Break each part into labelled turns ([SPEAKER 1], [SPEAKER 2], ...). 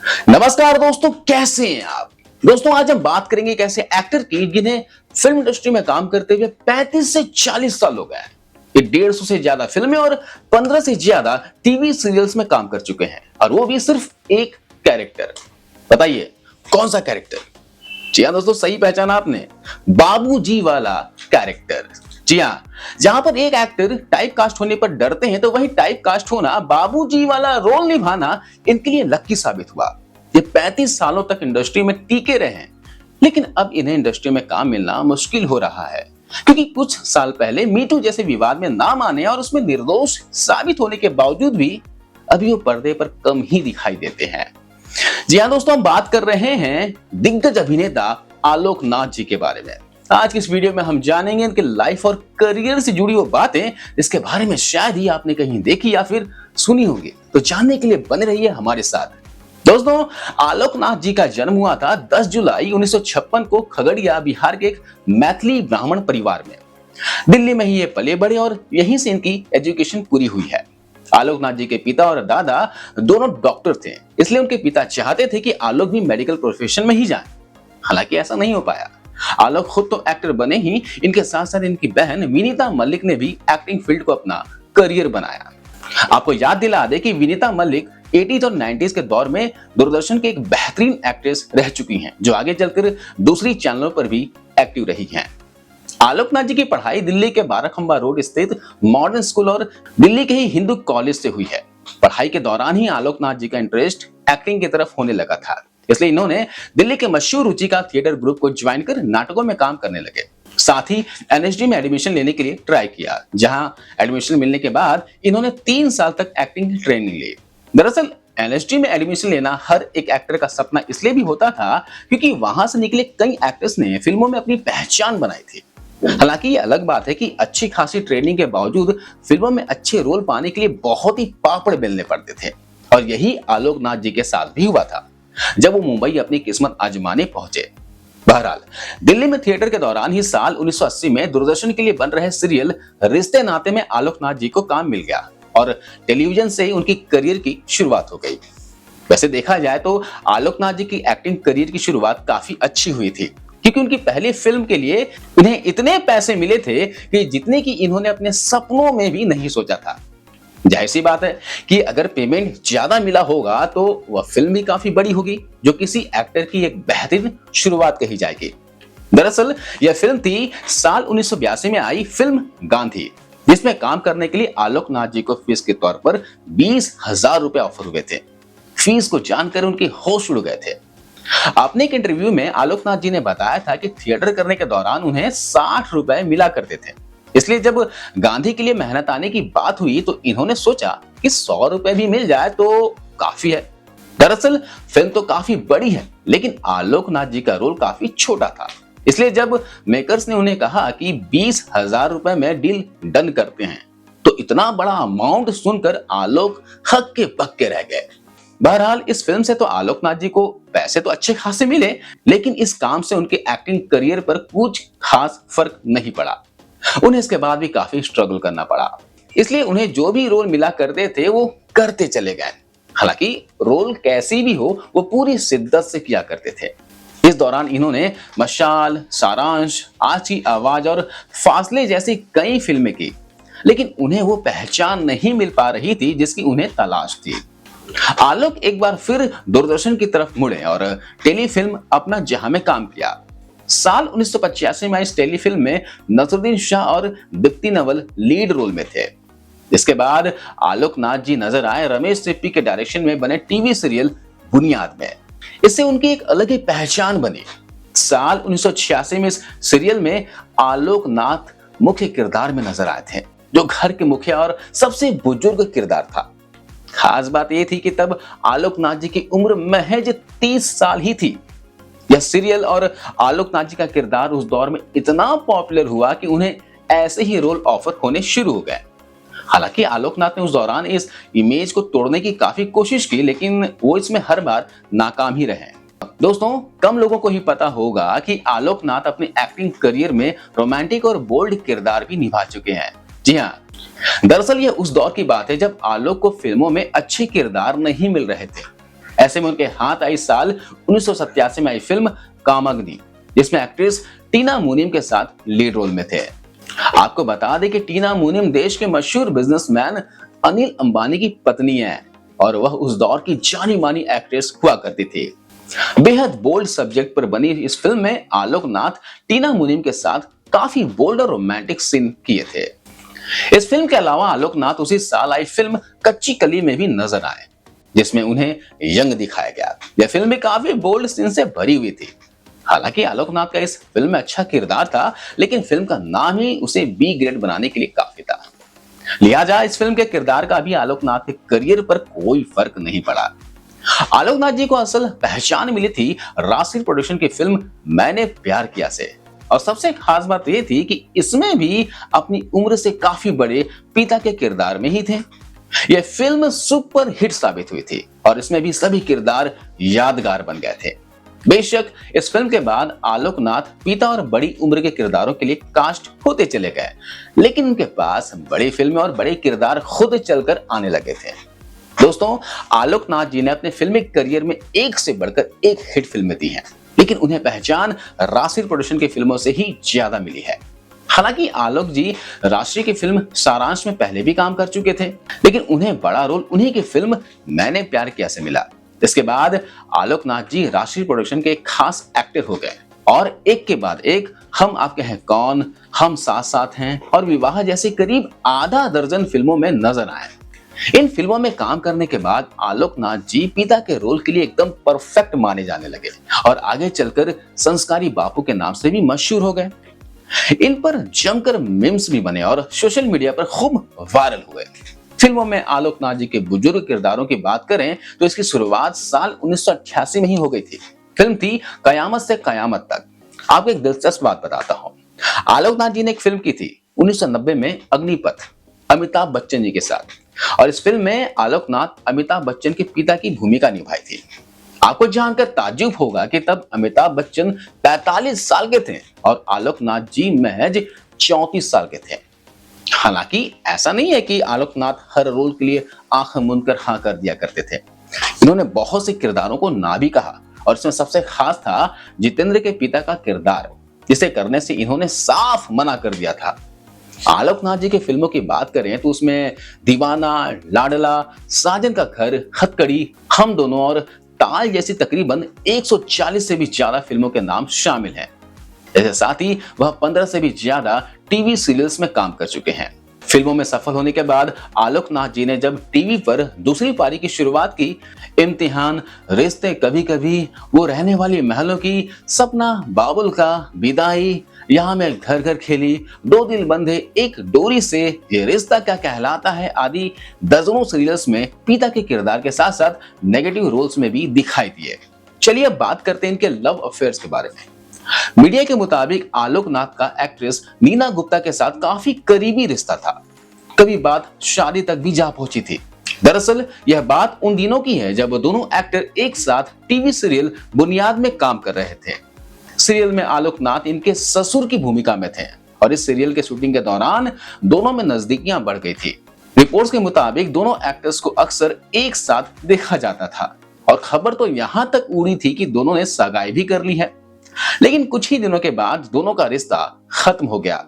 [SPEAKER 1] नमस्कार दोस्तों, कैसे हैं आप। दोस्तों आज हम बात करेंगे एक ऐसे एक्टर की जिन्हें फिल्म इंडस्ट्री में काम करते हुए 35 से 40 साल हो गए हैं। ये 150 से ज्यादा फिल्में और 15 से ज्यादा टीवी सीरियल्स में काम कर चुके हैं और वो भी सिर्फ एक कैरेक्टर। बताइए कौन सा कैरेक्टर। जी हाँ दोस्तों, सही पहचाना आपने, बाबूजी वाला कैरेक्टर। जी हाँ, जहां पर एक एक्टर टाइप कास्ट होने पर डरते हैं तो वही टाइप कास्ट होना, बाबूजी वाला रोल निभाना इनके लिए लकी साबित हुआ। ये 35 सालों तक इंडस्ट्री में टिके रहे हैं, लेकिन अब इन्हें इंडस्ट्री में काम मिलना मुश्किल हो रहा है क्योंकि कुछ साल पहले मीटू जैसे विवाद में नाम आने और उसमें निर्दोष साबित होने के बावजूद भी अभी वो पर्दे पर कम ही दिखाई देते हैं। जी हाँ दोस्तों, हम बात कर रहे हैं दिग्गज अभिनेता आलोक नाथ जी के बारे में। आज की इस वीडियो में हम जानेंगे इनके लाइफ और करियर से जुड़ी वो बातें जिसके बारे में शायद ही आपने कहीं देखी या फिर सुनी होगी। तो जानने के लिए बने रहिए हमारे साथ। दोस्तों, आलोक नाथ जी का जन्म हुआ था 10 जुलाई 1956 को खगड़िया, बिहार के एक मैथिली ब्राह्मण परिवार में। दिल्ली में ही ये पले बढ़े और यहीं से इनकी एजुकेशन पूरी हुई है। आलोक नाथ जी के पिता और दादा दोनों डॉक्टर थे, इसलिए उनके पिता चाहते थे कि आलोक भी मेडिकल प्रोफेशन में ही जाए। हालांकि ऐसा नहीं हो पाया। आलोक खुद तो एक्टर बने ही, इनके साथ साथ इनकी बहन विनीता मल्लिक ने भी एक्टिंग फील्ड को अपना करियर बनाया। आपको याद दिला दे कि विनीता मल्लिक 80s और 90s के दौर में दूरदर्शन के एक बेहतरीन एक्ट्रेस रह चुकी हैं, जो आगे चलकर दूसरी चैनलों पर भी एक्टिव रही हैं। आलोक नाथ जी की पढ़ाई दिल्ली के बाराखंबा रोड स्थित मॉडर्न स्कूल और दिल्ली के ही हिंदू कॉलेज से हुई है। पढ़ाई के दौरान ही आलोक नाथ जी का इंटरेस्ट एक्टिंग की तरफ होने लगा था, इसलिए इन्होंने दिल्ली के मशहूर रुचिका थिएटर ग्रुप को ज्वाइन कर नाटकों में काम करने लगे। साथ ही एनएसडी में एडमिशन लेने के लिए ट्राई किया, जहां एडमिशन मिलने के बाद इन्होंने 3 साल तक एक्टिंग की ट्रेनिंग ली। दरअसल एनएसडी में एडमिशन लेना हर एक एक्टर का सपना इसलिए भी होता था क्योंकि वहां से निकले कई एक्टर्स ने फिल्मों में अपनी पहचान बनाई थी। हालांकि ये अलग बात है कि अच्छी खासी ट्रेनिंग के बावजूद फिल्मों में अच्छे रोल पाने के लिए बहुत ही पापड़ बेलने पड़ते थे, और यही आलोक नाथ जी के साथ भी हुआ था जब वो मुंबई अपनी किस्मत आजमाने पहुंचे। बहरहाल दिल्ली में थिएटर के दौरान ही साल 1980 में दूरदर्शन के लिए बन रहे सीरियल रिश्ते नाते में आलोक नाथ जी को काम मिल गया और टेलीविजन से ही उनकी करियर की शुरुआत हो गई। वैसे देखा जाए तो आलोक नाथ जी की एक्टिंग करियर की शुरुआत काफी अच्छी हुई थी, क्योंकि उनकी पहली फिल्म के लिए उन्हें इतने पैसे मिले थे कि जितने की इन्होंने अपने सपनों में भी नहीं सोचा था। जाहिर सी बात है कि अगर पेमेंट ज्यादा मिला होगा तो वह फिल्म भी काफी बड़ी होगी, जो किसी एक्टर की एक बेहतरीन शुरुआत कही जाएगी। दरअसल यह फिल्म थी साल 1982 में आई फिल्म गांधी, जिसमें काम करने के लिए आलोक नाथ जी को फीस के तौर पर 20,000 रुपए ऑफर हुए थे। फीस को जानकर उनके होश उड़ गए थे। अपने एक इंटरव्यू में आलोक नाथ जी ने बताया था कि थिएटर करने के दौरान उन्हें 60 रुपए मिला करते थे, इसलिए जब गांधी के लिए मेहनत आने की बात हुई तो इन्होंने सोचा कि 100 रुपए भी मिल जाए तो काफी है। दरअसल फिल्म तो काफी बड़ी है, लेकिन आलोक नाथ जी का रोल काफी छोटा था, इसलिए जब मेकर्स ने उन्हें कहा कि 20,000 रुपए में डील डन करते हैं तो इतना बड़ा अमाउंट सुनकर आलोक हक्के बक्के रह गए। बहरहाल इस फिल्म से तो आलोक नाथ जी को पैसे तो अच्छे खासे मिले, लेकिन इस काम से उनके एक्टिंग करियर पर कुछ खास फर्क नहीं पड़ा। उन्हें इसके बाद भी काफी स्ट्रगल करना पड़ा, इसलिए उन्हें जो भी रोल मिला करते थे वो करते चले गए। हालांकि रोल कैसी भी हो वो पूरी शिद्दत से किया करते थे। इस दौरान इन्होंने मशाल, सारांश, आज की आवाज और फासले जैसी कई फिल्में की, लेकिन उन्हें वो पहचान नहीं मिल पा रही थी जिसकी उन्हें तलाश थी। आलोक एक बार फिर दूरदर्शन की तरफ मुड़े और टेलीफिल्म अपना जहां में काम किया। साल 1985 में इस टेलीफिल्म में नसरुद्दीन शाह और दीप्ति नवल लीड रोल में थे। इसके बाद आलोक नाथ जी नजर आए रमेश सिप्पी के डायरेक्शन में बने टीवी सीरियल बुनियाद में। इससे उनकी एक अलग ही पहचान बनी। साल 1986 में इस सीरियल में आलोक नाथ मुख्य किरदार में नजर आए थे, जो घर के मुखिया और सबसे बुजुर्ग किरदार था। खास बात यह थी कि तब आलोक नाथ जी की उम्र महज 30 साल ही थी। यह सीरियल और आलोक नाथ जी का किरदार उस दौर में इतना पॉपुलर हुआ कि उन्हें ऐसे ही रोल ऑफर होने शुरू हो गए। हालांकि आलोक नाथ ने उस दौरान इस इमेज को तोड़ने की काफी कोशिश की, लेकिन वो इसमें हर बार नाकाम ही रहे। दोस्तों, कम लोगों को ही पता होगा कि आलोक नाथ अपने एक्टिंग करियर में रोमांटिक और बोल्ड किरदार भी निभा चुके हैं। जी हाँ, दरअसल यह उस दौर की बात है जब आलोक को फिल्मों में अच्छे किरदार नहीं मिल रहे थे। ऐसे में उनके हाथ आई साल 1987 में आई फिल्म कामाग्नि, जिसमें एक्ट्रेस टीना मुनीम के साथ लीड रोल में थे। आपको बता दें कि टीना मुनीम देश के मशहूर बिजनेसमैन अनिल अंबानी की पत्नी है और वह उस दौर की जानी मानी एक्ट्रेस हुआ करती थी। बेहद बोल्ड सब्जेक्ट पर बनी इस फिल्म में आलोक नाथ टीना मुनीम के साथ काफी बोल्ड और रोमांटिक सीन किए थे। इस फिल्म के अलावा आलोक नाथ उसी साल आई फिल्म कच्ची कली में भी नजर आए, जिसमें उन्हें यंग दिखाया गया। यह फिल्म भी काफी बोल्ड सीन से भरी हुई थी। हालांकि आलोक नाथ का इस फिल्म में अच्छा किरदार था, लेकिन फिल्म का नाम ही उसे बी ग्रेड बनाने के लिए काफी था। लिहाजा इस फिल्म के किरदार का भी आलोक नाथ के करियर पर कोई फर्क नहीं पड़ा। आलोक नाथ जी को असल पहचान मिली थी राशिद प्रोडक्शन की फिल्म मैंने प्यार किया से, और सबसे खास बात यह थी कि इसमें भी अपनी उम्र से काफी बड़े पिता के किरदार में ही थे। यह फिल्म सुपर हिट साबित हुई थी और इसमें भी सभी किरदार यादगार बन गए थे। बेशक इस फिल्म के बाद आलोक नाथ पिता और बड़ी उम्र के किरदारों के लिए कास्ट होते चले गए, लेकिन उनके पास बड़ी फिल्में और बड़े किरदार खुद चलकर आने लगे थे। दोस्तों, आलोक नाथ जी ने अपने फिल्मी करियर में एक से बढ़कर एक हिट फिल्में दी हैं, लेकिन उन्हें पहचान राशिद प्रोडक्शन की फिल्मों से ही ज्यादा मिली है। हालांकि आलोक जी राशि की फिल्म सारांश में पहले भी काम कर चुके थे, लेकिन उन्हें बड़ा रोल उन्हीं की फिल्म मैंने प्यार किया से मिला। इसके बाद आलोक नाथ जी राशिद प्रोडक्शन के एक खास एक्टर हो गए और एक के बाद एक हम आपके हैं कौन, हम साथ साथ हैं और विवाह जैसी करीब आधा दर्जन फिल्मों में नजर आए। इन फिल्मों में काम करने के बाद आलोक नाथ जी पिता के रोल के लिए एकदम परफेक्ट माने जाने लगे और आगे चलकर संस्कारी बापू के नाम से भी मशहूर हो गए। इन पर जमकर मीम्स भी बने और सोशल मीडिया पर खूब वायरल हुए। फिल्मों में आलोक नाथ जी के बुजुर्ग किरदारों की बात करें तो इसकी शुरुआत साल 1988 में ही हो गई थी। फिल्म थी कयामत से कयामत तक। आपको एक दिलचस्प बात बताता हूं, आलोक नाथ जी ने एक फिल्म की थी 1990 में अग्निपथ, अमिताभ बच्चन जी के साथ, और इस फिल्म में आलोक नाथ अमिताभ बच्चन के पिता की भूमिका निभाई थी। आपको जानकर ताज्जुब होगा कि तब अमिताभ बच्चन 45 साल के थे और आलोक नाथ जी महज 34 साल के थे। हालांकि ऐसा नहीं है कि आलोक नाथ हर रोल के लिए आंख मूंदकर हाँ कर दिया करते थे। इन्होंने बहुत से किरदारों को ना भी कहा और इसमें सबसे खास था जितेंद्र के पिता का किरदार, जिसे करने से इन्होंने साफ मना कर दिया था। आलोक नाथ जी के फिल्मों की बात करें तो उसमें दीवाना, लाडला, साजन का घर, हथकड़ी, हम दोनों और ताल जैसी तकरीबन 140 से भी ज्यादा फिल्मों के नाम शामिल हैं। इसके साथ ही वह 15 से भी ज्यादा टीवी सीरियल्स में काम कर चुके हैं। फिल्मों में सफल होने के बाद आलोक नाथ जी ने जब टीवी पर दूसरी पारी की शुरुआत की, इम्तिहान, रिश्ते कभी कभी, वो रहने वाली महलों की, सपना, बाबुल का, विदाई, यहाँ मैं घर घर खेली, दो दिल बंधे, एक डोरी से, ये रिश्ता क्या कहलाता है आदि दर्जनों सीरियल्स में पिता के किरदार के साथ साथ नेगेटिव रोल्स में भी दिखाई दिए। चलिए अब बात करते हैं इनके लव अफेयर्स के बारे में। मीडिया के मुताबिक आलोक नाथ का एक्ट्रेस नीना गुप्ता के साथ काफी करीबी रिश्ता था। कभी बात शादी तक भी जा पहुंची थी। दरअसल यह बात उन दिनों की है जब दोनों एक्टर एक साथ टीवी सीरियल बुनियाद में काम कर रहे थे। सीरियल में आलोक नाथ इनके ससुर की भूमिका में थे और इस सीरियल के शूटिंग के दौरान दोनों में नजदीकियां बढ़ गई थी। रिपोर्ट्स के मुताबिक दोनों एक्टर्स को अक्सर एक साथ देखा जाता था और खबर तो यहां तक उड़ी थी कि दोनों ने सगाई भी कर ली है। लेकिन कुछ ही दिनों के बाद दोनों का रिश्ता खत्म हो गया।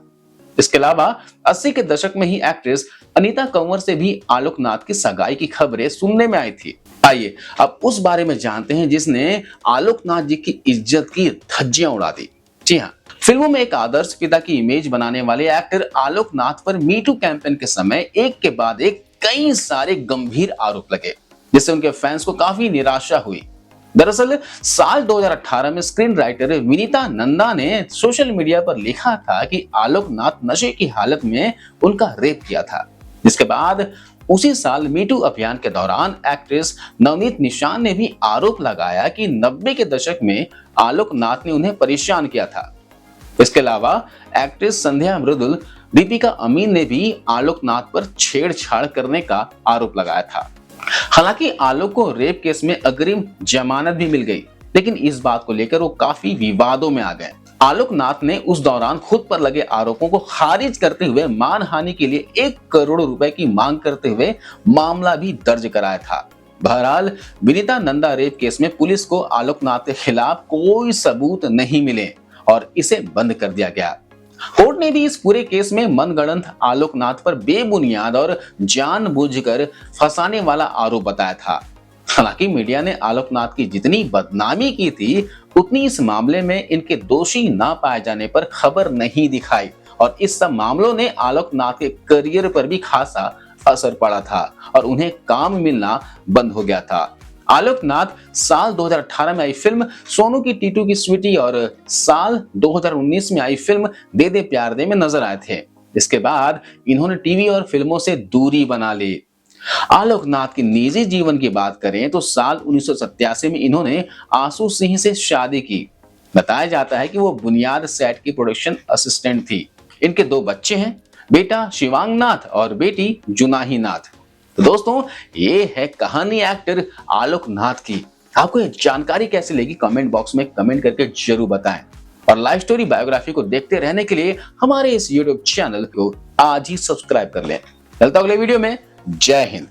[SPEAKER 1] इसके अलावा 80 के दशक में ही एक्ट्रेस अनीता कंवर से भी आलोक नाथ की सगाई की खबरें सुनने में आई थी। आइए अब उस बारे में जानते हैं जिसने आलोक नाथ जी की इज्जत की धज्जियां उड़ा दी। जी हाँ, फिल्मों में एक आदर्श पिता की इमेज बनाने वाले एक्टर आलोक नाथ पर मीटू कैंपेन के समय एक के बाद एक कई सारे गंभीर आरोप लगे, जिससे उनके फैंस को काफी निराशा हुई। दरअसल साल 2018 में स्क्रीन राइटर विनीता नंदा ने सोशल मीडिया पर लिखा था कि आलोक नाथ नशे की हालत में उनका रेप किया था। जिसके बाद उसी साल मीटू अभियान के दौरान एक्ट्रेस नवनीत निशान ने भी आरोप लगाया कि 90 के दशक में आलोक नाथ ने उन्हें परेशान किया था। इसके अलावा एक्ट्रेस संध्या मृदुल, दीपिका अमीन ने भी आलोक नाथ पर छेड़छाड़ करने का आरोप लगाया था। हालांकि आलोक को रेप केस में अग्रिम जमानत भी मिल गई, लेकिन इस बात को लेकर वो काफी विवादों में आ गए। आलोक नाथ ने उस दौरान खुद पर लगे आरोपों को खारिज करते हुए मानहानि के लिए 1 करोड़ रुपए की मांग करते हुए मामला भी दर्ज कराया था। बहरहाल विनीता नंदा रेप केस में पुलिस को आलोकनाथ के खिलाफ कोई सबूत नहीं मिले और इसे बंद कर दिया गया। कोर्ट ने भी इस पूरे केस में मनगढ़ंत आलोकनाथ पर बेबुनियाद और जानबूझकर फंसाने वाला आरोप बताया था। हालांकि मीडिया ने आलोकनाथ की जितनी बदनामी की थी, उतनी इस मामले में इनके दोषी ना पाए जाने पर खबर नहीं दिखाई और इस सब मामलों ने आलोकनाथ के करियर पर भी खासा असर पड़ा था और उन्हें काम मिलना बंद हो गया था। आलोकनाथ साल 2018 में आई फिल्म सोनू की टीटू की स्वीटी और साल 2019 में आई फिल्म दे दे प्यार दे में नजर आए थे। इसके बाद इन्होंने टीवी और फिल्मों से दूरी बना ली। आलोकनाथ के निजी जीवन की बात करें तो साल 1987 में इन्होंने आंसू सिंह से शादी की। बताया जाता है कि वो बुनियाद सेट की प्रोडक्शन असिस्टेंट थी। इनके 2 बच्चे हैं, बेटा शिवांग नाथ और बेटी जुनाही नाथ। तो दोस्तों, ये है कहानी एक्टर आलोकनाथ की। आपको ये जानकारी कैसी लगी कमेंट बॉक्स में कमेंट करके जरूर बताएं और लाइफ स्टोरी बायोग्राफी को देखते रहने के लिए हमारे इस यूट्यूब चैनल को आज ही सब्सक्राइब कर लें। मिलता हूं अगले वीडियो में। जय हिंद।